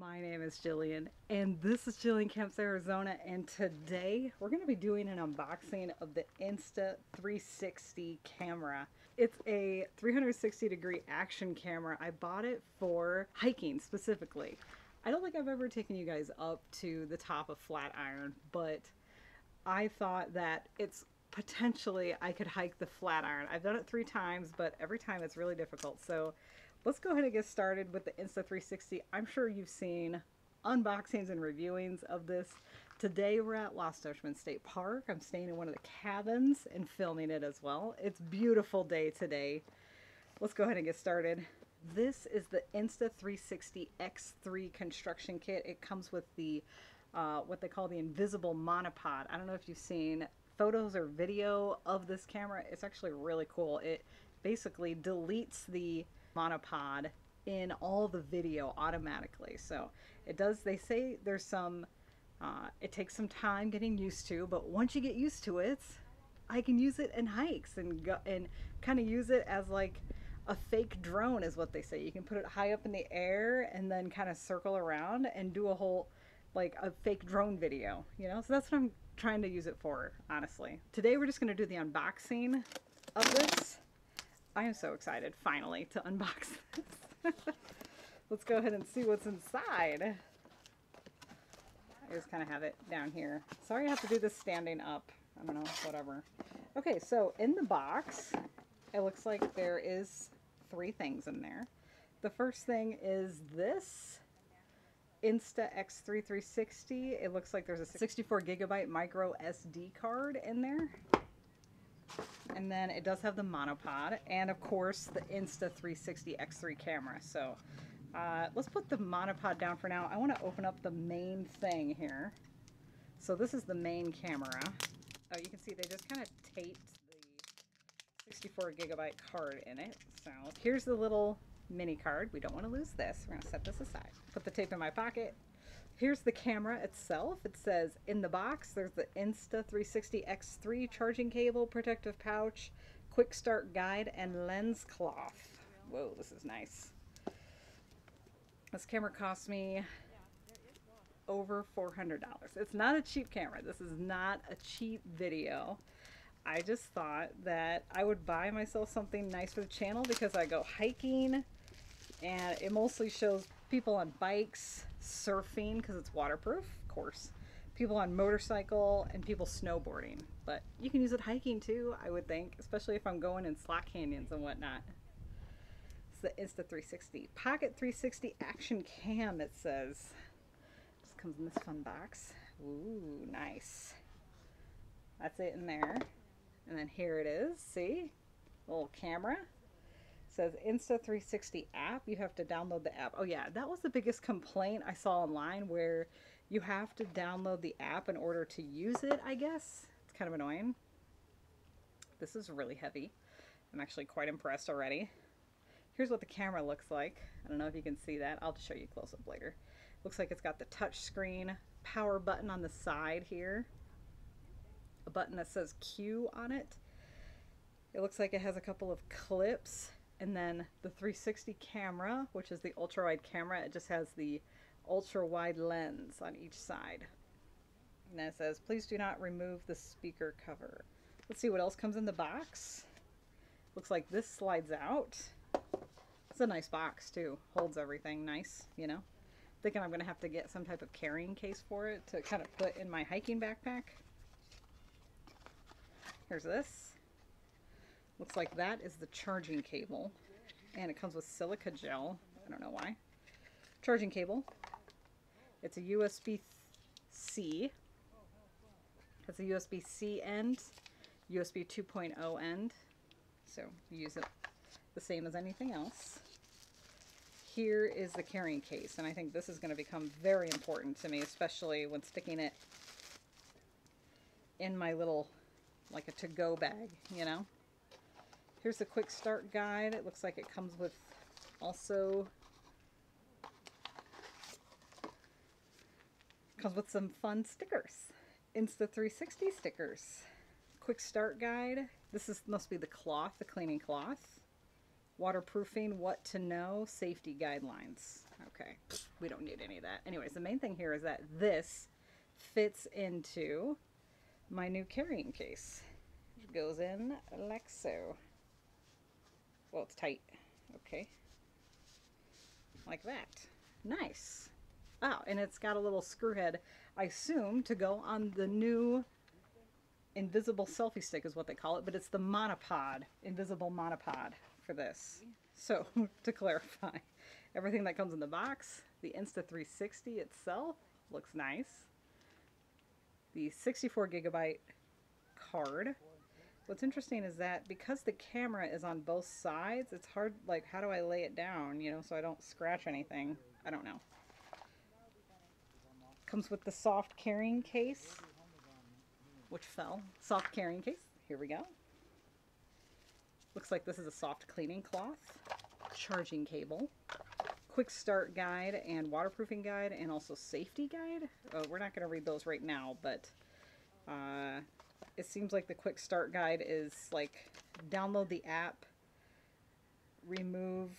My name is Jillian, and this is Jillian Camps, Arizona, and today we're going to be doing an unboxing of the Insta360 camera. It's a 360-degree action camera. I bought it for hiking specifically. I don't think I've ever taken you guys up to the top of Flatiron, but I thought that it's potentially I could hike the Flatiron. I've done it 3 times, but every time it's really difficult. So let's go ahead and get started with the Insta360. I'm sure you've seen unboxings and reviewings of this. Today we're at Lost Dutchman State Park. I'm staying in one of the cabins and filming it as well. It's a beautiful day today. Let's go ahead and get started. This is the Insta360 X3 construction kit. It comes with the what they call the invisible monopod. I don't know if you've seen photos or video of this camera. It's actually really cool. It basically deletes the monopod in all the video automatically. So it does, they say there's some, it takes some time getting used to, but once you get used to it, I can use it in hikes and go and kind of use it as like a fake drone is what they say. You can put it high up in the air and then kind of circle around and do a whole, like a fake drone video, you know? So that's what I'm trying to use it for, honestly. Today we're just going to do the unboxing of this. I am so excited, finally, to unbox this. Let's go ahead and see what's inside. I just kind of have it down here. Sorry I have to do this standing up. I don't know, whatever. Okay, so in the box, it looks like there is 3 things in there. The first thing is this Insta X3 360. It looks like there's a 64 gigabyte micro SD card in there. And then it does have the monopod and of course the Insta360 X3 camera. So let's put the monopod down for now. I want to open up the main thing here. So this is the main camera. Oh, you can see they just kind of taped the 64 gigabyte card in it. So here's the little mini card. We don't want to lose this. We're going to set this aside. Put the tape in my pocket. Here's the camera itself. It says in the box there's the Insta360 X3 charging cable, protective pouch, quick start guide, and lens cloth. Whoa, this is nice. This camera cost me over $400. It's not a cheap camera. This is not a cheap video. I just thought that I would buy myself something nice for the channel because I go hiking and it mostly shows people on bikes, surfing because it's waterproof, of course, people on motorcycle, and people snowboarding. But you can use it hiking too, I would think, especially if I'm going in slot canyons and whatnot. It's the Insta360 Pocket 360 Action Cam, it says. Just comes in this fun box. Ooh, nice. That's it in there. And then here it is, see? Little camera. It says Insta360 app. You have to download the app. Oh yeah, that was the biggest complaint I saw online, where you have to download the app in order to use it, I guess. It's kind of annoying. This is really heavy. I'm actually quite impressed already. Here's what the camera looks like. I don't know if you can see that. I'll just show you close up later. Looks like it's got the touch screen, power button on the side here. A button that says Q on it. It looks like it has a couple of clips, and then the 360 camera, which is the ultra wide camera, it just has the ultra wide lens on each side. And then it says, please do not remove the speaker cover. Let's see what else comes in the box. Looks like this slides out. It's a nice box too, holds everything nice, you know. Thinking I'm gonna have to get some type of carrying case for it to kind of put in my hiking backpack. Here's this. Looks like that is the charging cable. And it comes with silica gel. I don't know why. Charging cable. It's a USB-C. It's a USB-C end. USB 2.0 end. So you use it the same as anything else. Here is the carrying case. And I think this is going to become very important to me, especially when sticking it in my little, like a to-go bag, you know. Here's the quick start guide. It looks like it comes with also some fun stickers. Insta360 stickers. Quick start guide. This must be the cloth, the cleaning cloth. Waterproofing, what to know, safety guidelines. Okay, we don't need any of that. Anyways, the main thing here is that this fits into my new carrying case. It goes in like so. Well, it's tight. Okay. Like that. Nice. Oh, and it's got a little screw head, I assume, to go on the new invisible selfie stick is what they call it, but it's the monopod, invisible monopod for this. So, to clarify, everything that comes in the box, the Insta360 itself looks nice. The 64 gigabyte card. What's interesting is that because the camera is on both sides, it's hard, like, how do I lay it down, you know, so I don't scratch anything? I don't know. Comes with the soft carrying case, which fell. Soft carrying case. Here we go. Looks like this is a soft cleaning cloth. Charging cable. Quick start guide and waterproofing guide, and also safety guide. We're not going to read those right now, but it seems like the quick start guide is like download the app, remove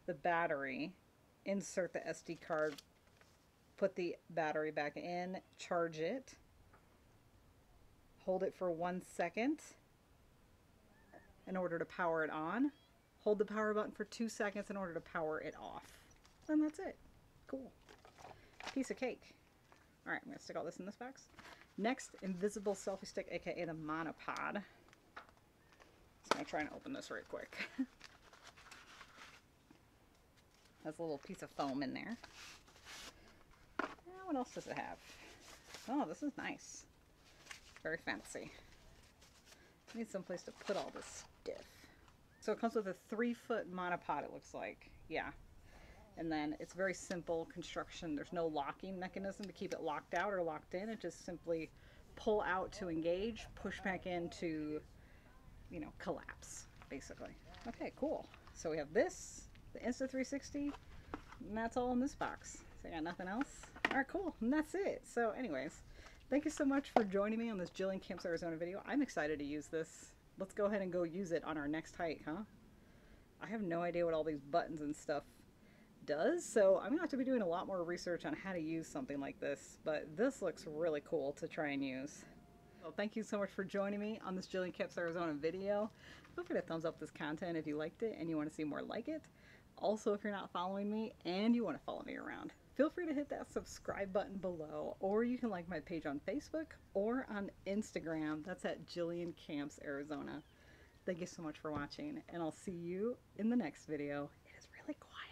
the battery, insert the SD card, put the battery back in, charge it, hold it for 1 second in order to power it on, hold the power button for 2 seconds in order to power it off. And that's it. Cool. Piece of cake. Alright, I'm going to stick all this in this box. Next, invisible selfie stick, aka the monopod. So I'm going to try and open this right quick. Has a little piece of foam in there. What else does it have? Oh, this is nice. Very fancy. I need some place to put all this stuff. So it comes with a 3-foot monopod, it looks like. Yeah. And then it's very simple construction. There's no locking mechanism to keep it locked out or locked in. It just simply pull out to engage, push back in to, you know, collapse, basically. Okay, cool. So we have this, the Insta360, and that's all in this box. So I got nothing else. All right, cool. And that's it. So anyways, thank you so much for joining me on this Jillian Camps Arizona video. I'm excited to use this. Let's go ahead and go use it on our next hike, huh? I have no idea what all these buttons and stuff does, so I'm gonna have to be doing a lot more research on how to use something like this, but this looks really cool to try and use. Well, thank you so much for joining me on this Jillian Camps Arizona video. Feel free to thumbs up this content if you liked it and you want to see more like it. Also, if you're not following me and you want to follow me around, feel free to hit that subscribe button below, or you can like my page on Facebook or on Instagram. That's at Jillian Camps Arizona. Thank you so much for watching, and I'll see you in the next video. It is really quiet.